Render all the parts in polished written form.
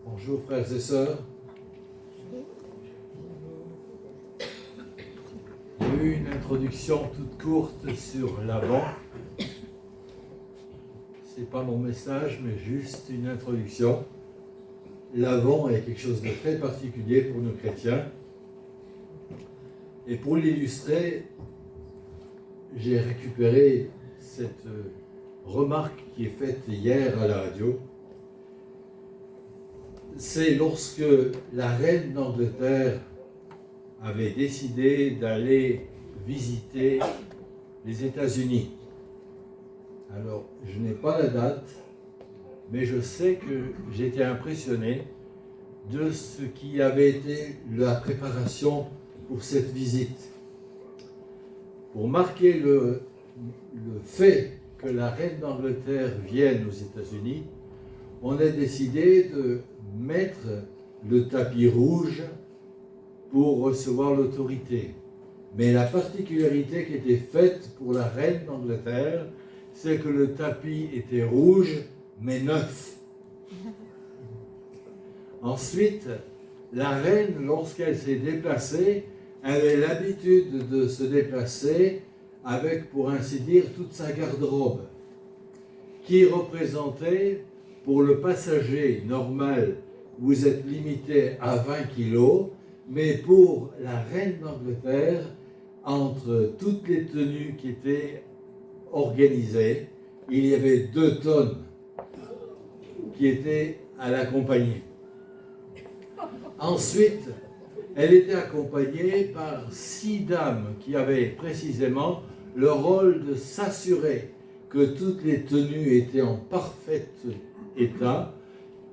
Bonjour frères et sœurs. Il y a eu une introduction toute courte sur l'Avent. Ce n'est pas mon message, mais juste une introduction. L'Avent est quelque chose de très particulier pour nous chrétiens. Et pour l'illustrer, j'ai récupéré cette remarque qui est faite hier à la radio. C'est lorsque la reine d'Angleterre avait décidé d'aller visiter les États-Unis. Alors, je n'ai pas la date, mais je sais que j'étais impressionné de ce qui avait été la préparation pour cette visite. Pour marquer le fait que la reine d'Angleterre vienne aux États-Unis, on a décidé de mettre le tapis rouge pour recevoir l'autorité. Mais la particularité qui était faite pour la reine d'Angleterre, c'est que le tapis était rouge, mais neuf. Ensuite, la reine, lorsqu'elle s'est déplacée, avait l'habitude de se déplacer avec, pour ainsi dire, toute sa garde-robe, qui représentait, pour le passager normal, vous êtes limité à 20 kilos, mais pour la reine d'Angleterre, entre toutes les tenues qui étaient organisées, il y avait 2 tonnes qui étaient à l'accompagner. Ensuite, elle était accompagnée par 6 dames qui avaient précisément le rôle de s'assurer que toutes les tenues étaient en parfait état,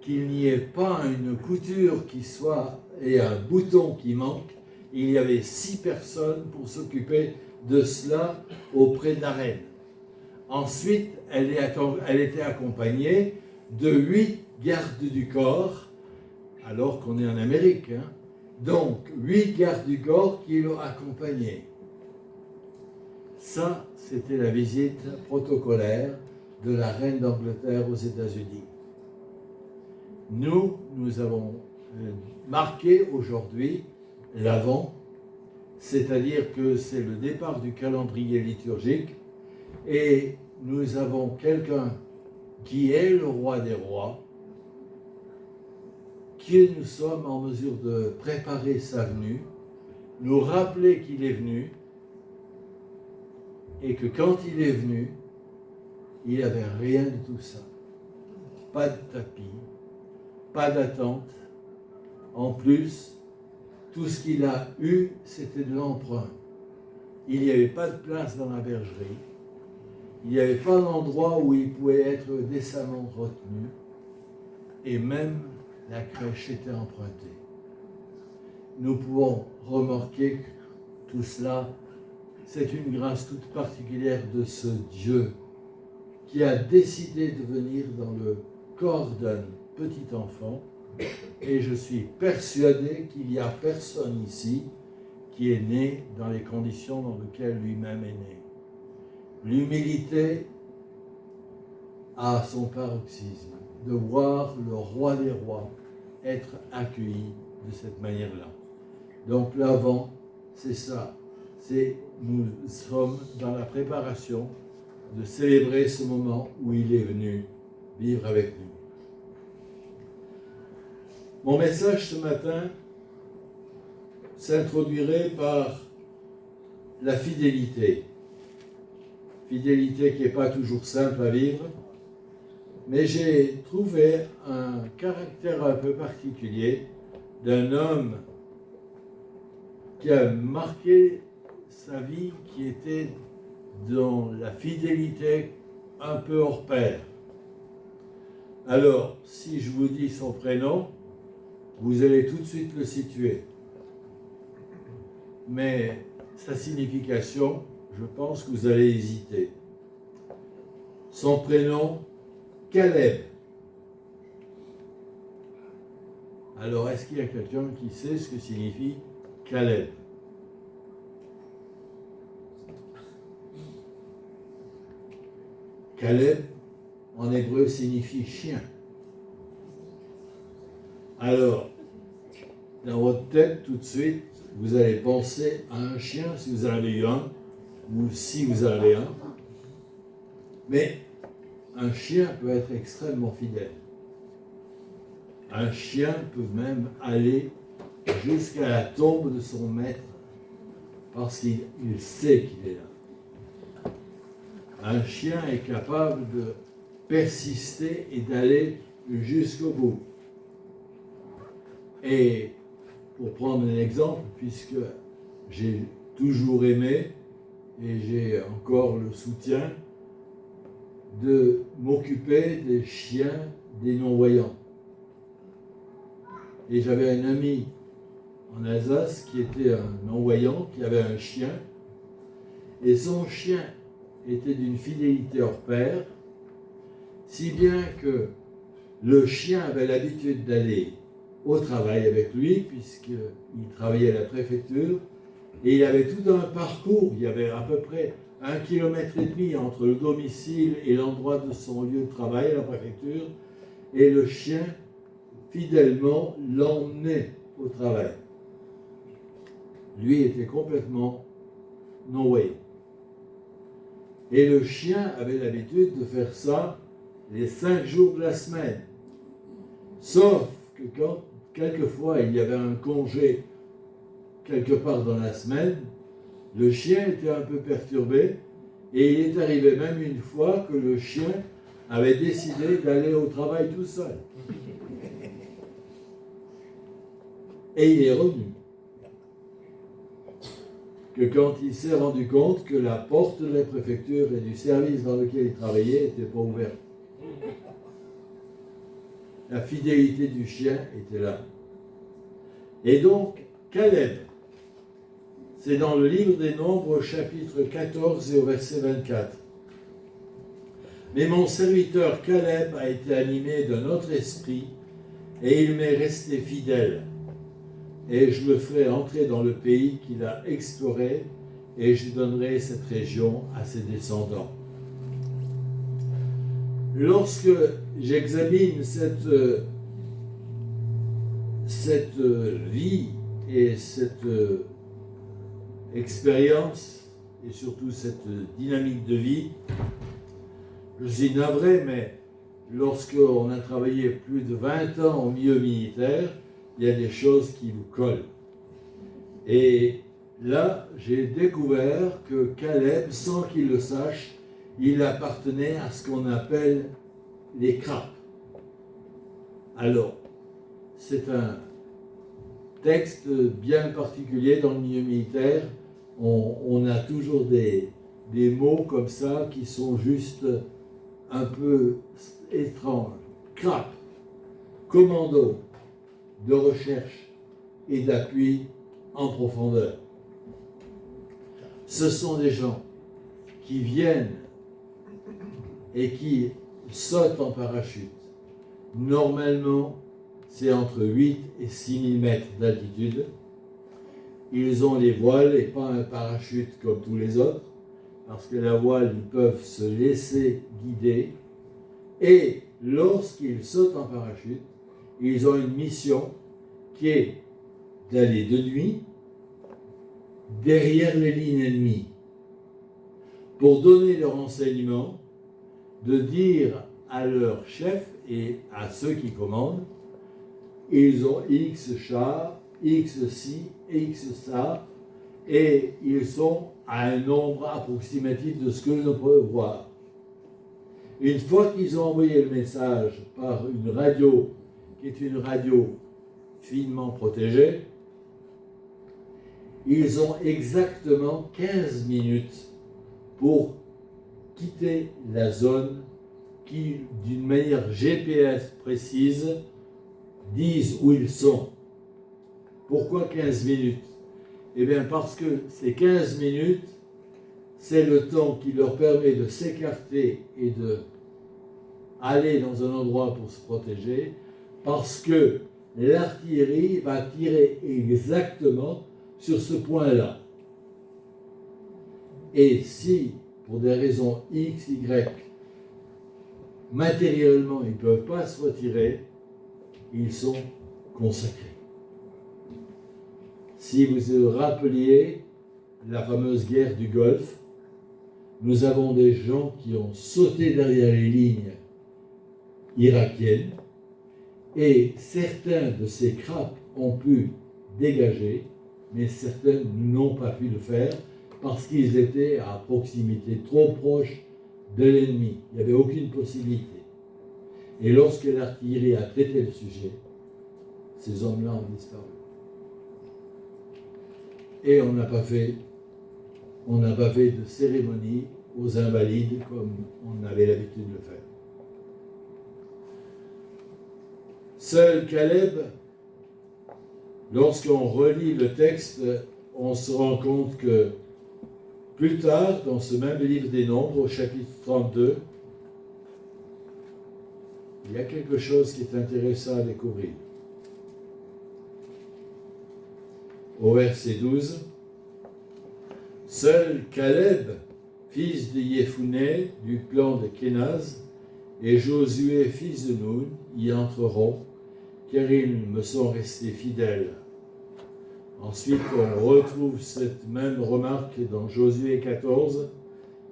qu'il n'y ait pas une couture qui soit et un bouton qui manque. Il y avait 6 personnes pour s'occuper de cela auprès de la reine. Ensuite, elle était accompagnée de 8 gardes du corps, alors qu'on est en Amérique. Donc, 8 gardes du corps qui l'ont accompagnée. Ça, c'était la visite protocolaire de la reine d'Angleterre aux États-Unis. Nous avons marqué aujourd'hui l'Avent, c'est-à-dire que c'est le départ du calendrier liturgique, et nous avons quelqu'un qui est le roi des rois, que nous sommes en mesure de préparer sa venue, nous rappeler qu'il est venu, et que quand il est venu, il n'y avait rien de tout ça. Pas de tapis, pas d'attente. En plus, tout ce qu'il a eu, c'était de l'emprunt. Il n'y avait pas de place dans la bergerie. Il n'y avait pas d'endroit où il pouvait être décemment retenu. Et même la crèche était empruntée. Nous pouvons remarquer que tout cela, c'est une grâce toute particulière de ce Dieu qui a décidé de venir dans le corps d'un petit enfant. Et je suis persuadé qu'il n'y a personne ici qui est né dans les conditions dans lesquelles lui-même est né. L'humilité a son paroxysme de voir le roi des rois être accueilli de cette manière-là. Donc l'Avent, c'est ça. Nous sommes dans la préparation de célébrer ce moment où il est venu vivre avec nous. Mon message ce matin s'introduirait par la fidélité. Fidélité qui n'est pas toujours simple à vivre, mais j'ai trouvé un caractère un peu particulier d'un homme qui a marqué sa vie, qui était dans la fidélité un peu hors pair. Alors, si je vous dis son prénom, vous allez tout de suite le situer. Mais sa signification, je pense que vous allez hésiter. Son prénom, Caleb. Alors, est-ce qu'il y a quelqu'un qui sait ce que signifie Caleb? Caleb, en hébreu, signifie chien. Alors, dans votre tête, tout de suite, vous allez penser à un chien, si vous en avez eu un, ou si vous en avez un. Mais un chien peut être extrêmement fidèle. Un chien peut même aller jusqu'à la tombe de son maître parce qu'il sait qu'il est là. Un chien est capable de persister et d'aller jusqu'au bout. Et pour prendre un exemple, puisque j'ai toujours aimé et j'ai encore le soutien de m'occuper des chiens des non-voyants. Et j'avais un ami en Alsace qui était un non-voyant, qui avait un chien, et son chien était d'une fidélité hors pair, si bien que le chien avait l'habitude d'aller au travail avec lui, puisqu'il travaillait à la préfecture, et il avait tout un parcours, il y avait à peu près 1,5 km entre le domicile et l'endroit de son lieu de travail à la préfecture, et le chien, fidèlement, l'emmenait au travail. Lui était complètement non-voyant. Et le chien avait l'habitude de faire ça les 5 jours de la semaine. Sauf que quand, quelquefois, il y avait un congé quelque part dans la semaine, le chien était un peu perturbé et il est arrivé même une fois que le chien avait décidé d'aller au travail tout seul. Et il est revenu. Que quand il s'est rendu compte que la porte de la préfecture et du service dans lequel il travaillait n'était pas ouverte. La fidélité du chien était là. Et donc, Caleb, c'est dans le livre des Nombres, au chapitre 14 et au verset 24. Mais mon serviteur Caleb a été animé d'un autre esprit, et il m'est resté fidèle. Et je le ferai entrer dans le pays qu'il a exploré, et je donnerai cette région à ses descendants. Lorsque j'examine cette vie et cette expérience, et surtout cette dynamique de vie, je suis navré, mais lorsqu'on a travaillé plus de 20 ans au milieu militaire, il y a des choses qui vous collent. Et là, j'ai découvert que Caleb, sans qu'il le sache, il appartenait à ce qu'on appelle les crapes. Alors, c'est un texte bien particulier dans le milieu militaire. On a toujours des mots comme ça qui sont juste un peu étranges. Crap, commando de recherche et d'appui en profondeur. Ce sont des gens qui viennent et qui sautent en parachute. Normalement, c'est entre 8 et 6 000 mètres d'altitude. Ils ont les voiles et pas un parachute comme tous les autres, parce que la voile, ils peuvent se laisser guider. Et lorsqu'ils sautent en parachute, ils ont une mission qui est d'aller de nuit derrière les lignes ennemies pour donner le renseignement, de dire à leur chef et à ceux qui commandent, ils ont X chars, X ci, X ça, et ils sont à un nombre approximatif de ce que l'on peut voir. Une fois qu'ils ont envoyé le message par une radio, qui est une radio finement protégée, ils ont exactement 15 minutes pour quitter la zone qui, d'une manière GPS précise, disent où ils sont. Pourquoi 15 minutes? Eh bien parce que ces 15 minutes, c'est le temps qui leur permet de s'écarter et de aller dans un endroit pour se protéger, parce que l'artillerie va tirer exactement sur ce point-là. Et si, pour des raisons X, Y, matériellement, ils ne peuvent pas se retirer, ils sont consacrés. Si vous vous rappeliez la fameuse guerre du Golfe, nous avons des gens qui ont sauté derrière les lignes irakiennes et certains de ces crapes ont pu dégager, mais certains n'ont pas pu le faire parce qu'ils étaient à proximité trop proche de l'ennemi. Il n'y avait aucune possibilité. Et lorsque l'artillerie a traité le sujet, ces hommes-là ont disparu. Et on n'a pas fait de cérémonie aux invalides comme on avait l'habitude de le faire. Seul Caleb, lorsqu'on relit le texte, on se rend compte que plus tard, dans ce même livre des Nombres, au chapitre 32, il y a quelque chose qui est intéressant à découvrir. Au verset 12, « Seul Caleb, fils de Yéphuné, du clan de Kénaz, et Josué, fils de Nun, y entreront, car ils me sont restés fidèles. » Ensuite, on retrouve cette même remarque dans Josué 14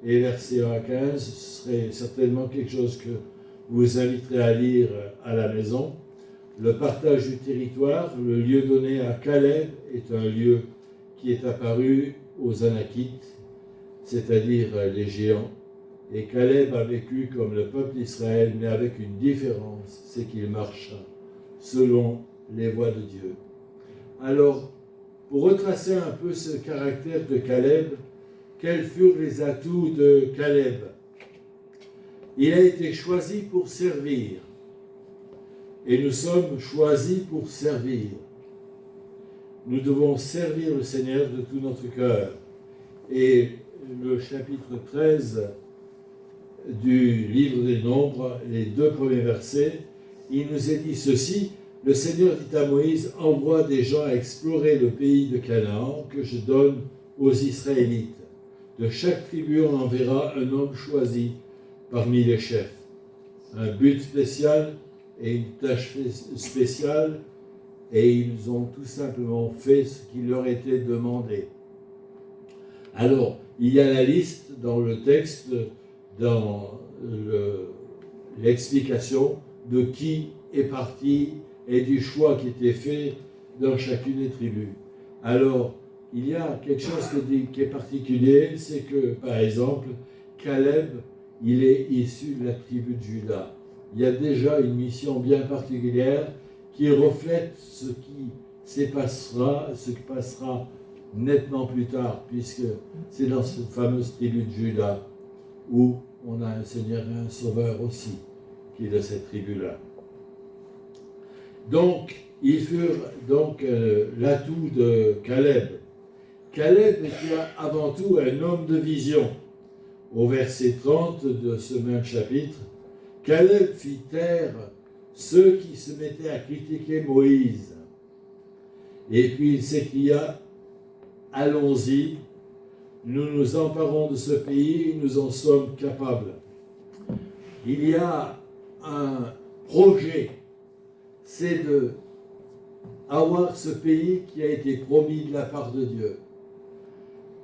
et versets 1 à 15. Ce serait certainement quelque chose que vous inviterez à lire à la maison. Le partage du territoire, le lieu donné à Caleb, est un lieu qui est apparu aux Anakites, c'est-à-dire les géants. Et Caleb a vécu comme le peuple d'Israël, mais avec une différence, c'est qu'il marcha selon les voies de Dieu. Alors, pour retracer un peu ce caractère de Caleb, quels furent les atouts de Caleb? Il a été choisi pour servir. Et nous sommes choisis pour servir. Nous devons servir le Seigneur de tout notre cœur. Et le chapitre 13 du livre des Nombres, les 2 premiers versets, il nous est dit ceci: le Seigneur dit à Moïse, envoie des gens à explorer le pays de Canaan que je donne aux Israélites. De chaque tribu, on enverra un homme choisi parmi les chefs. Un but spécial et une tâche spéciale, et ils ont tout simplement fait ce qui leur était demandé. Alors, il y a la liste dans le texte, dans l'explication de qui est parti et du choix qui était fait dans chacune des tribus. Alors, il y a quelque chose qui est particulier, c'est que, par exemple, Caleb, il est issu de la tribu de Juda. Il y a déjà une mission bien particulière qui reflète ce qui passera nettement plus tard, puisque c'est dans cette fameuse tribu de Juda où on a un Seigneur et un Sauveur aussi, qui est de cette tribu-là. Donc, ils furent l'atout de Caleb. Caleb était avant tout un homme de vision. Au verset 30 de ce même chapitre, Caleb fit taire ceux qui se mettaient à critiquer Moïse. Et puis il s'écria, allons-y, nous nous emparons de ce pays, nous en sommes capables. Il y a un projet, c'est de avoir ce pays qui a été promis de la part de Dieu.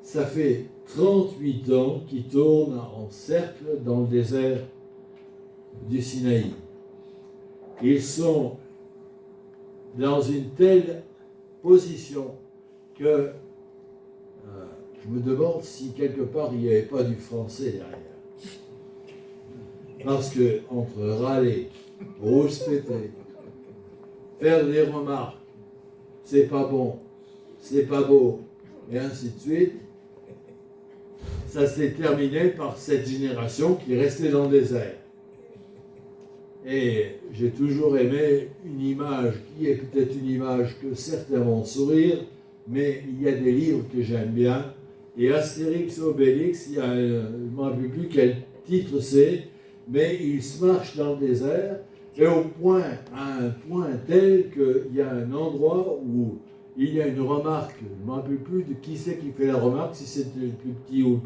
Ça fait 38 ans qu'ils tournent en cercle dans le désert du Sinaï. Ils sont dans une telle position que je me demande si quelque part il n'y avait pas du français derrière. Parce que entre râler, rouspéter, faire des remarques, c'est pas bon, c'est pas beau, et ainsi de suite, ça s'est terminé par cette génération qui est restée dans le désert. Et j'ai toujours aimé une image qui est peut-être une image que certains vont sourire, mais il y a des livres que j'aime bien. Et Astérix Obélix, je ne me rappelle plus quel titre c'est, mais il se marche dans le désert, et à un point tel qu'il y a un endroit où il y a une remarque. Je ne me rappelle plus de qui c'est qui fait la remarque, si c'est le plus petit ou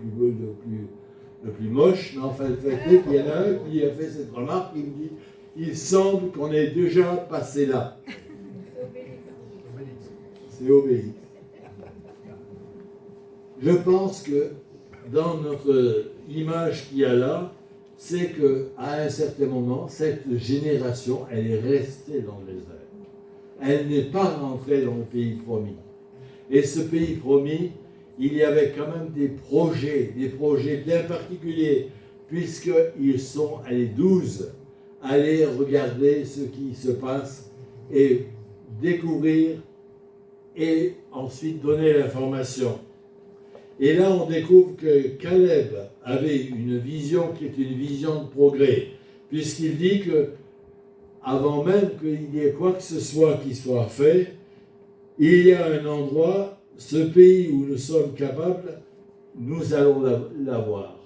le plus moche, mais enfin, le fait est qu'il y en a un qui a fait cette remarque, il me dit, il semble qu'on ait déjà passé là. C'est Obélix. Je pense que dans notre image qu'il y a là, c'est qu'à un certain moment, cette génération, elle est restée dans le désert. Elle n'est pas rentrée dans le pays promis. Et ce pays promis, il y avait quand même des projets bien particuliers, puisqu'ils sont, 12, aller regarder ce qui se passe et découvrir et ensuite donner l'information. Et là, on découvre que Caleb avait une vision qui est une vision de progrès, puisqu'il dit que avant même qu'il y ait quoi que ce soit qui soit fait, il y a un endroit, ce pays où nous sommes capables, nous allons l'avoir.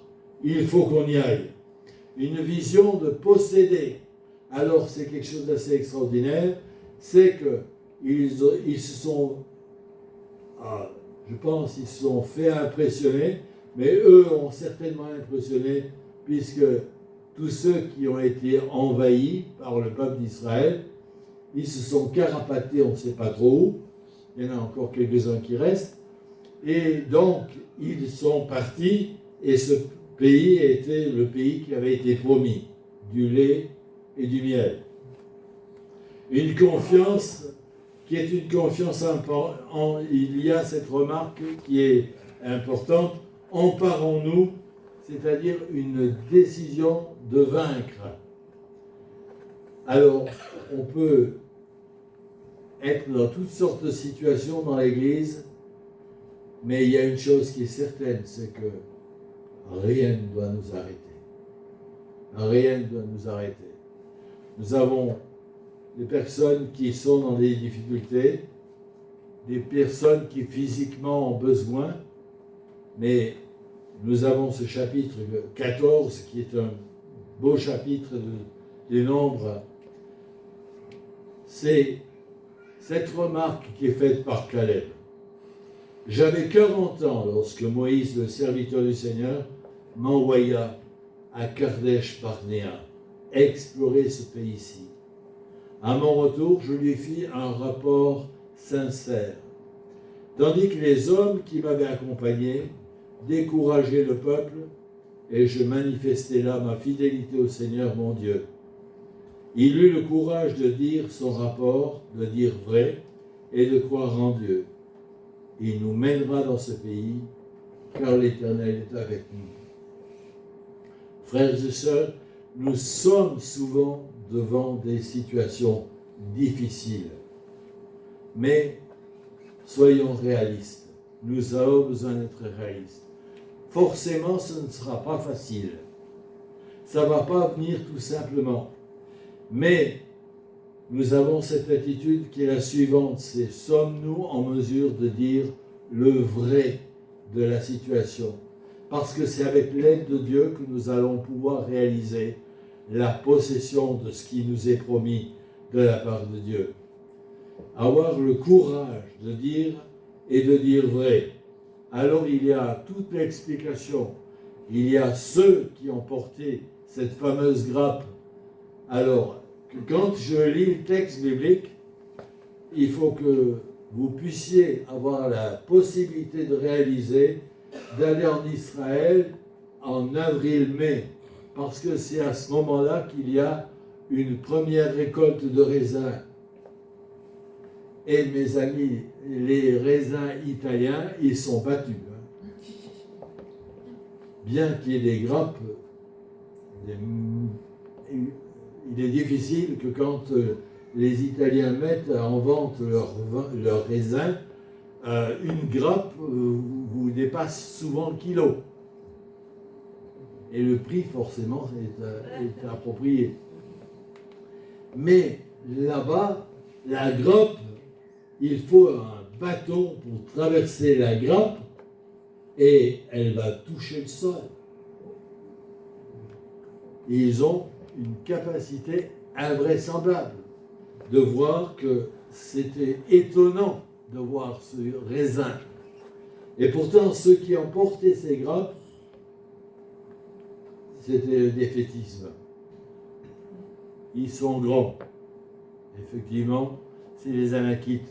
Il faut qu'on y aille. Une vision de posséder. Alors c'est quelque chose d'assez extraordinaire, c'est qu'ils se sont, je pense, ils se sont fait impressionner, mais eux ont certainement impressionné, puisque tous ceux qui ont été envahis par le peuple d'Israël, ils se sont carapatés, on ne sait pas trop où, il y en a encore quelques-uns qui restent, et donc ils sont partis, et ce pays était le pays qui avait été promis, du lait et du miel. Une confiance qui est une confiance importante. Il y a cette remarque qui est importante, emparons-nous, c'est-à-dire une décision de vaincre. Alors, on peut être dans toutes sortes de situations dans l'Église, mais il y a une chose qui est certaine, c'est que rien ne doit nous arrêter. Rien ne doit nous arrêter. Nous avons des personnes qui sont dans des difficultés, des personnes qui physiquement ont besoin, mais nous avons ce chapitre 14 qui est un beau chapitre des Nombres. C'est cette remarque qui est faite par Caleb. J'avais 40 ans lorsque Moïse, le serviteur du Seigneur, m'envoya à Kadesh Barnéa explorer ce pays-ci. À mon retour, je lui fis un rapport sincère, tandis que les hommes qui m'avaient accompagné décourageaient le peuple, et je manifestais là ma fidélité au Seigneur mon Dieu. Il eut le courage de dire son rapport, de dire vrai, et de croire en Dieu. Il nous mènera dans ce pays, car l'Éternel est avec nous. Frères et sœurs, nous sommes souvent devant des situations difficiles. Mais soyons réalistes. Nous avons besoin d'être réalistes. Forcément, ce ne sera pas facile. Ça ne va pas venir tout simplement. Mais nous avons cette attitude qui est la suivante, c'est sommes-nous en mesure de dire le vrai de la situation? Parce que c'est avec l'aide de Dieu que nous allons pouvoir réaliser la possession de ce qui nous est promis de la part de Dieu. Avoir le courage de dire et de dire vrai. Alors il y a toute l'explication. Il y a ceux qui ont porté cette fameuse grappe. Alors, quand je lis le texte biblique, il faut que vous puissiez avoir la possibilité de réaliser d'aller en Israël en avril-mai, parce que c'est à ce moment-là qu'il y a une première récolte de raisins. Et mes amis, les raisins italiens, ils sont battus. Bien qu'il y ait des grappes, il est difficile que quand les Italiens mettent en vente leurs raisins, une grappe vous dépasse souvent le kilo. Et le prix, forcément, est approprié. Mais là-bas, la grappe, il faut un bâton pour traverser la grappe et elle va toucher le sol. Et ils ont une capacité invraisemblable de voir que c'était étonnant de voir ce raisin. Et pourtant, ceux qui ont porté ces grappes, c'était le défaitisme. Ils sont grands. Effectivement, c'est les Anakites,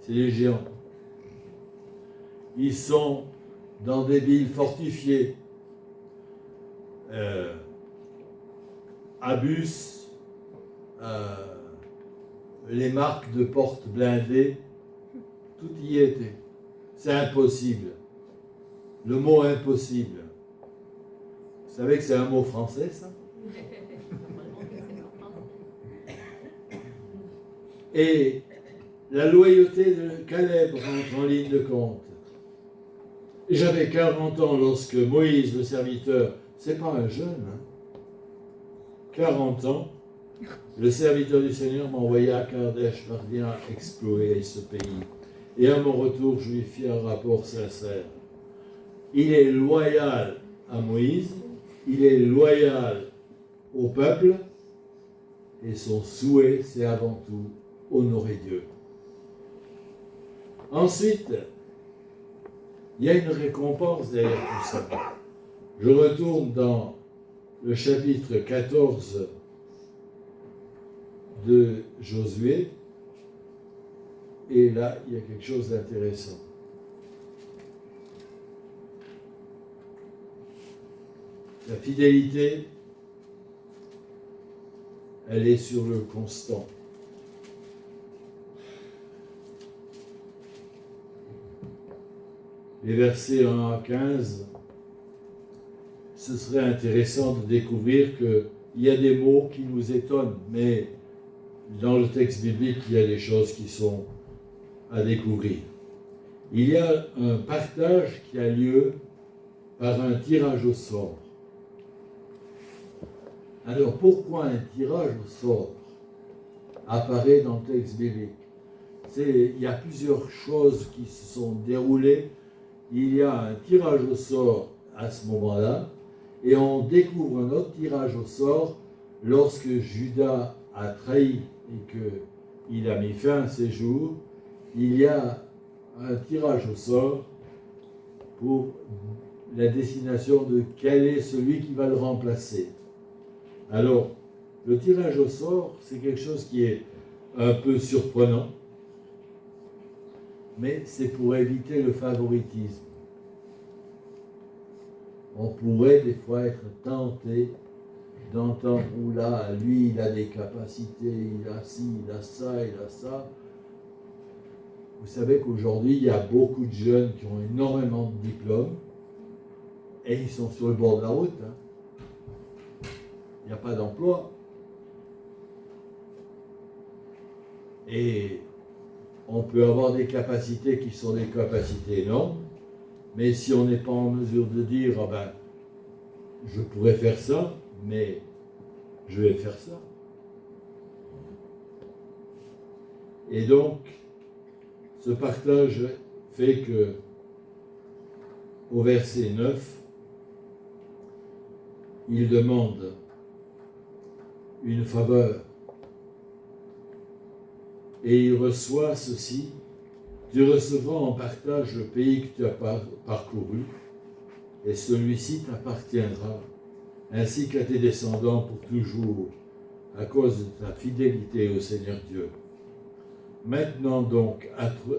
c'est les géants. Ils sont dans des villes fortifiées. Abus, les marques de portes blindées, tout y était. C'est impossible. Le mot impossible. Vous savez que c'est un mot français, ça? Et la loyauté de Caleb rentre en ligne de compte. J'avais 40 ans lorsque Moïse, le serviteur, c'est pas un jeune, 40 ans, le serviteur du Seigneur m'a envoyé à Kadesh Barnea explorer ce pays. Et à mon retour, je lui fis un rapport sincère. Il est loyal à Moïse, il est loyal au peuple, et son souhait, c'est avant tout honorer Dieu. Ensuite, il y a une récompense derrière tout ça. Je retourne dans le chapitre 14 de Josué, et là, il y a quelque chose d'intéressant. La fidélité, elle est sur le constant. Les versets 1 à 15, ce serait intéressant de découvrir qu'il y a des mots qui nous étonnent, mais dans le texte biblique, il y a des choses qui sont à découvrir. Il y a un partage qui a lieu par un tirage au sort. Alors pourquoi un tirage au sort apparaît dans le texte biblique? Il y a plusieurs choses qui se sont déroulées. Il y a un tirage au sort à ce moment-là, et on découvre un autre tirage au sort lorsque Judas a trahi et qu'il a mis fin à ses jours. Il y a un tirage au sort pour la destination de quel est celui qui va le remplacer. Alors, le tirage au sort, c'est quelque chose qui est un peu surprenant, mais c'est pour éviter le favoritisme. On pourrait des fois être tenté d'entendre, oula, lui, il a des capacités, il a ci, il a ça, il a ça. Vous savez qu'aujourd'hui, il y a beaucoup de jeunes qui ont énormément de diplômes et ils sont sur le bord de la route. Il n'y a pas d'emploi. Et on peut avoir des capacités qui sont des capacités énormes, mais si on n'est pas en mesure de dire, ah ben, je pourrais faire ça, mais je vais faire ça. Et donc, ce partage fait que, au verset 9, il demande une faveur. Et il reçoit ceci: tu recevras en partage le pays que tu as parcouru, et celui-ci t'appartiendra, ainsi qu'à tes descendants pour toujours, à cause de ta fidélité au Seigneur Dieu. Maintenant donc,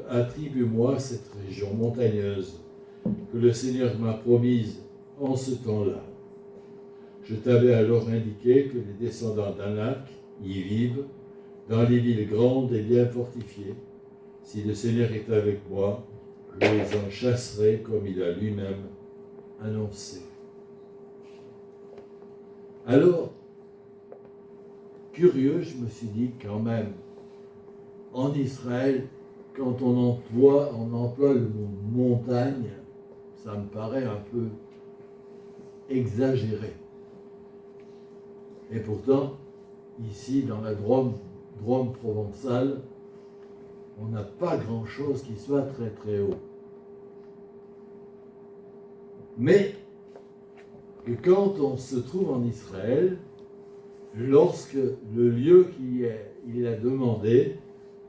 attribue-moi cette région montagneuse que le Seigneur m'a promise en ce temps-là. Je t'avais alors indiqué que les descendants d'Anak y vivent, dans les villes grandes et bien fortifiées. Si le Seigneur est avec moi, je les en chasserai comme il a lui-même annoncé. Alors, curieux, je me suis dit quand même, en Israël, quand on emploie le mot montagne, ça me paraît un peu exagéré. Et pourtant, ici, dans la Drôme provençale, on n'a pas grand-chose qui soit très très haut. Mais que quand on se trouve en Israël, lorsque le lieu qu'il a demandé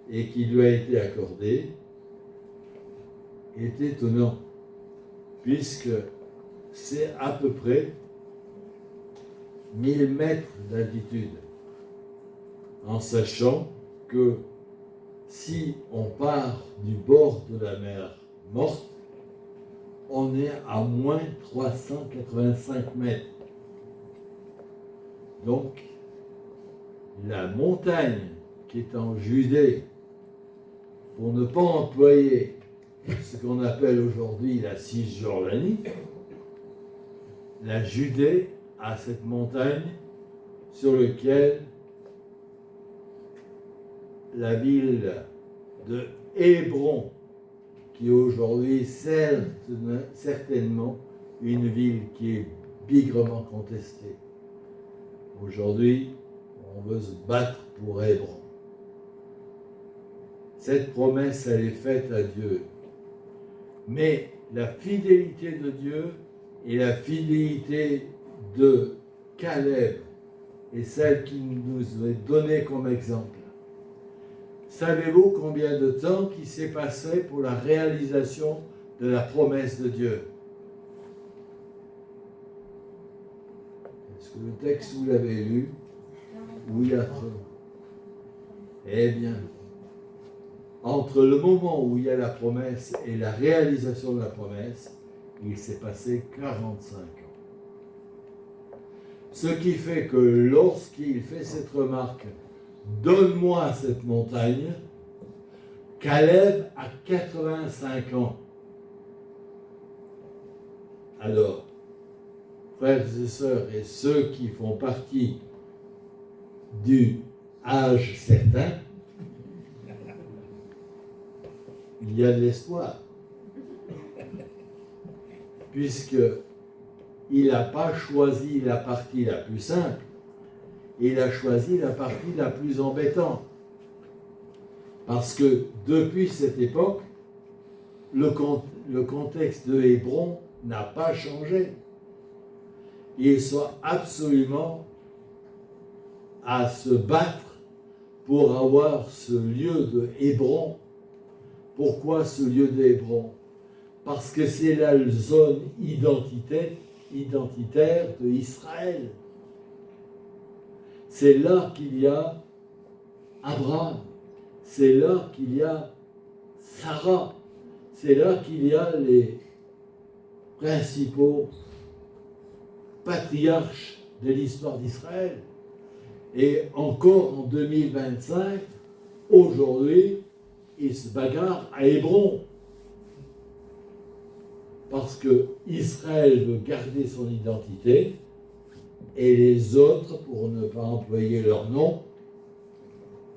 et qui lui a été accordé est étonnant, puisque c'est à peu près 1000 mètres d'altitude, en sachant que si on part du bord de la mer Morte, on est à moins 385 mètres. Donc, la montagne qui est en Judée, pour ne pas employer ce qu'on appelle aujourd'hui la Cisjordanie, la Judée a cette montagne sur laquelle la ville de Hébron, qui est aujourd'hui certainement une ville qui est bigrement contestée. Aujourd'hui, on veut se battre pour Hébron. Cette promesse, elle est faite à Dieu. Mais la fidélité de Dieu et la fidélité de Caleb est celle qui nous est donnée comme exemple. Savez-vous combien de temps qui s'est passé pour la réalisation de la promesse de Dieu? Est-ce que le texte, vous l'avez lu? Oui, après. Eh bien, entre le moment où il y a la promesse et la réalisation de la promesse, il s'est passé 45 ans. Ce qui fait que lorsqu'il fait cette remarque, donne-moi cette montagne, Caleb a 85 ans. Alors, frères et sœurs, et ceux qui font partie du âge certain, il y a de l'espoir. Puisqu'il n'a pas choisi la partie la plus simple, il a choisi la partie la plus embêtante. Parce que depuis cette époque, le contexte de Hébron n'a pas changé. Il soit absolument à se battre pour avoir ce lieu de Hébron. Pourquoi ce lieu de Hébron? Parce que c'est la zone identitaire de Israël. C'est là qu'il y a Abraham, c'est là qu'il y a Sarah, c'est là qu'il y a les principaux patriarches de l'histoire d'Israël. Et encore en 2025, aujourd'hui, ils se bagarrent à Hébron. Parce que Israël veut garder son identité et les autres, pour ne pas employer leur nom,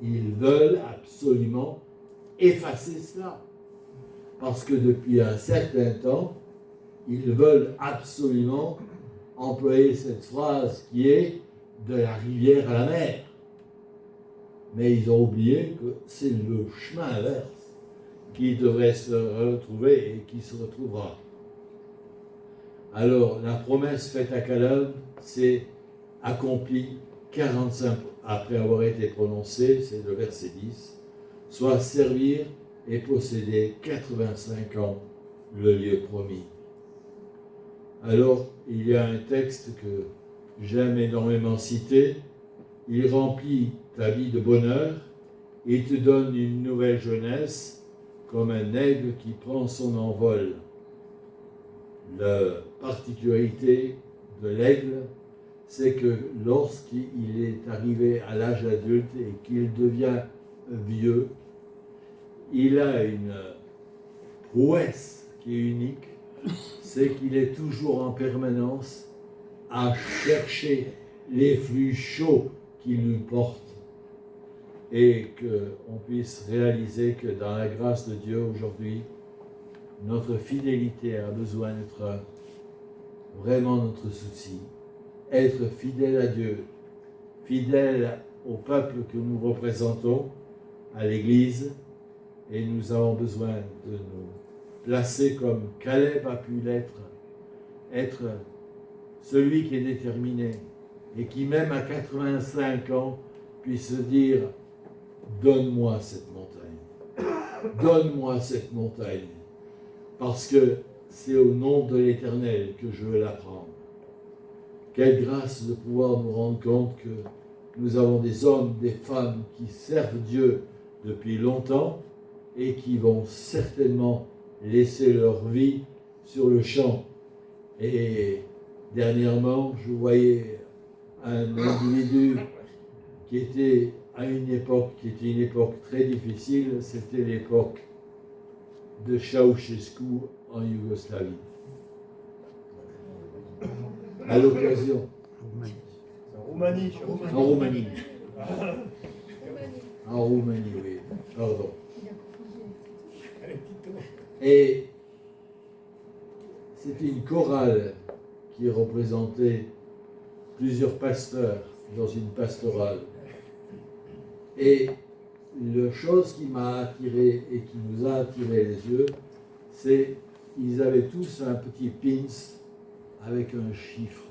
ils veulent absolument effacer cela. Parce que depuis un certain temps, ils veulent absolument employer cette phrase qui est de la rivière à la mer. Mais ils ont oublié que c'est le chemin inverse qui devrait se retrouver et qui se retrouvera. Alors, la promesse faite à Caleb, c'est accomplie 45 après avoir été prononcée, c'est le verset 10, soit servir et posséder 85 ans le lieu promis. Alors, il y a un texte que j'aime énormément citer, il remplit ta vie de bonheur, il te donne une nouvelle jeunesse, comme un aigle qui prend son envol. La particularité de l'aigle, c'est que lorsqu'il est arrivé à l'âge adulte et qu'il devient vieux, il a une prouesse qui est unique, c'est qu'il est toujours en permanence à chercher les flux chauds qui lui portent et qu'on puisse réaliser que dans la grâce de Dieu aujourd'hui, notre fidélité a besoin d'être vraiment notre souci. Être fidèle à Dieu, fidèle au peuple que nous représentons, à l'Église, et nous avons besoin de nous placer comme Caleb a pu l'être, être celui qui est déterminé et qui même à 85 ans puisse se dire « Donne-moi cette montagne, donne-moi cette montagne ». Parce que c'est au nom de l'Éternel que je veux la prendre. Quelle grâce de pouvoir nous rendre compte que nous avons des hommes, des femmes qui servent Dieu depuis longtemps et qui vont certainement laisser leur vie sur le champ. Et dernièrement, je voyais un individu qui était à une époque, qui était une époque très difficile, c'était l'époque de Ceausescu en Yougoslavie. À l'occasion. En Roumanie. En Roumanie, oui. Pardon. Et c'était une chorale qui représentait plusieurs pasteurs dans une pastorale. Et la chose qui m'a attiré et qui nous a attiré les yeux, c'est qu'ils avaient tous un petit pins avec un chiffre.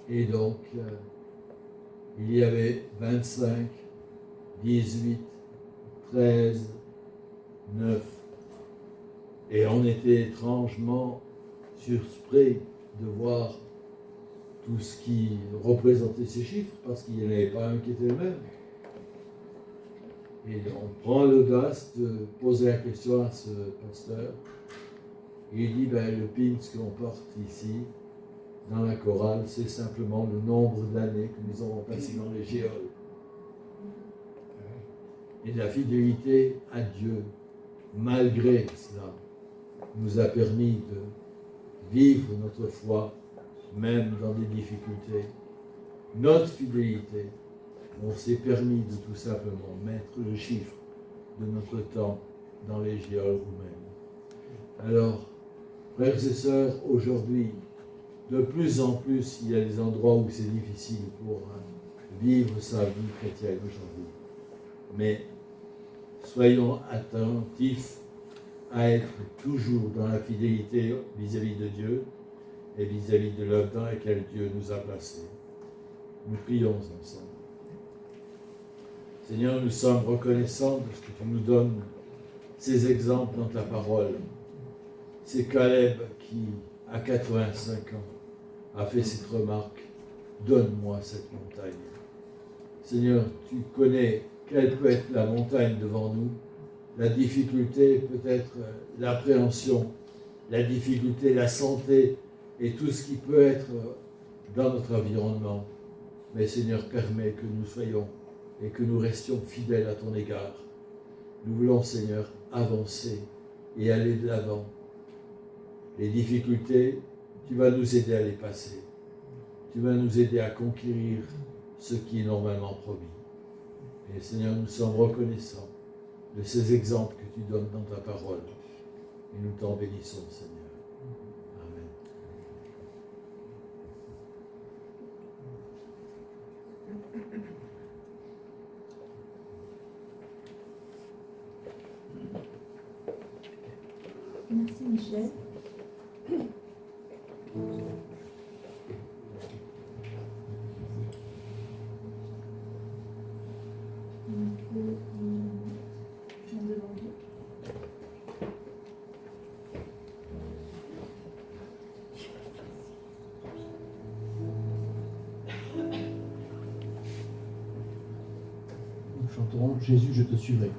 Et donc, il y avait 25, 18, 13, 9. Et on était étrangement surpris de voir tout ce qui représentait ces chiffres, parce qu'il n'y en avait pas un qui était le même. Et on prend l'audace de poser la question à ce pasteur. Il dit, le pins qu'on porte ici, dans la chorale, c'est simplement le nombre d'années que nous avons passé dans les géoles. Et la fidélité à Dieu, malgré cela, nous a permis de vivre notre foi, même dans des difficultés. Notre fidélité, on s'est permis de tout simplement mettre le chiffre de notre temps dans les géoles roumaines. Alors, frères et sœurs, aujourd'hui, de plus en plus, il y a des endroits où c'est difficile pour vivre sa vie chrétienne aujourd'hui. Mais soyons attentifs à être toujours dans la fidélité vis-à-vis de Dieu et vis-à-vis de l'œuvre dans laquelle Dieu nous a placés. Nous prions ensemble. Seigneur, nous sommes reconnaissants de ce que tu nous donnes, ces exemples dans ta parole. C'est Caleb qui, à 85 ans, a fait cette remarque, donne-moi cette montagne. Seigneur, tu connais quelle peut être la montagne devant nous, la difficulté, peut-être l'appréhension, la difficulté, la santé et tout ce qui peut être dans notre environnement. Mais Seigneur, permets que nous soyons et que nous restions fidèles à ton égard. Nous voulons, Seigneur, avancer et aller de l'avant. Les difficultés, tu vas nous aider à les passer. Tu vas nous aider à conquérir ce qui est normalement promis. Et Seigneur, nous sommes reconnaissants de ces exemples que tu donnes dans ta parole. Et nous t'en bénissons, Seigneur. Amen. Merci Michel. Nous chanterons Jésus, je te suivrai.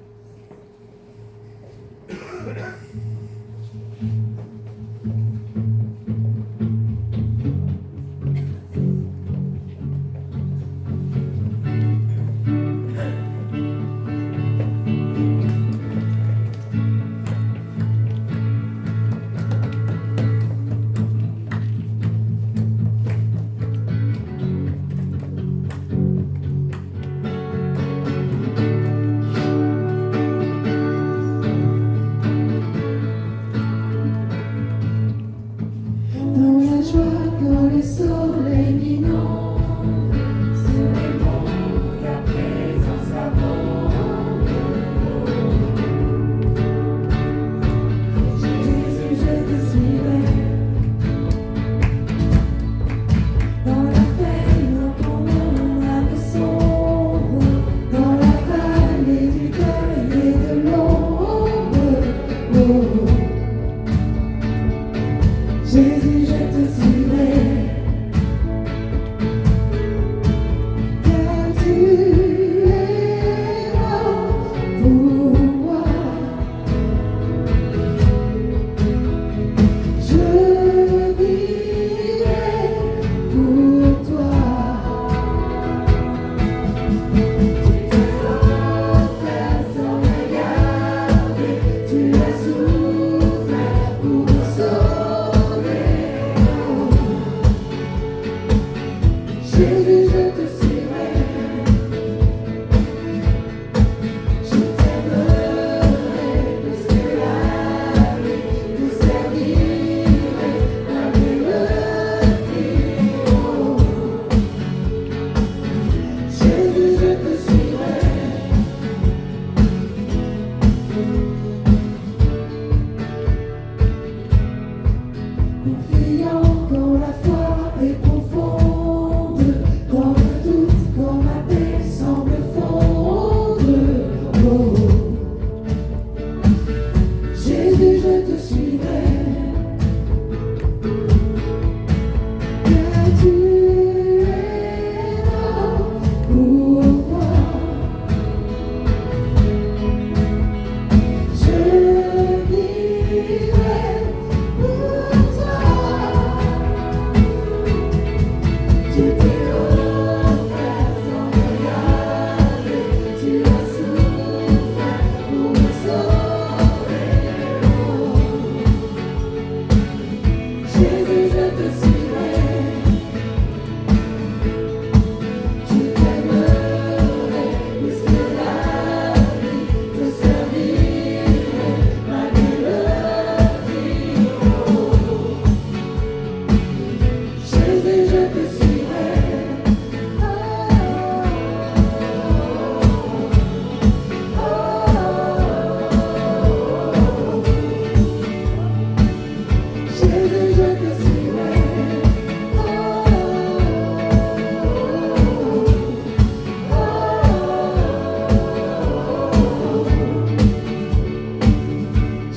suivrai. Car tu es mort pour moi. Je vivrai pour toi. Tu t'es offert sans regarder. Tu as souffert pour me sauver. Jésus, je te suivrai. Je t'aimerai plus que la vie. Je servirai malgré le jour. Jésus, je te suivrai. Jésus, je te suivrai.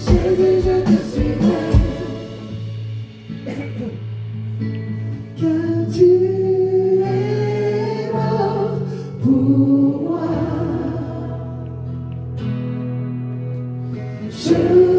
Jésus, je te suivrai. Car tu es mort pour moi. Je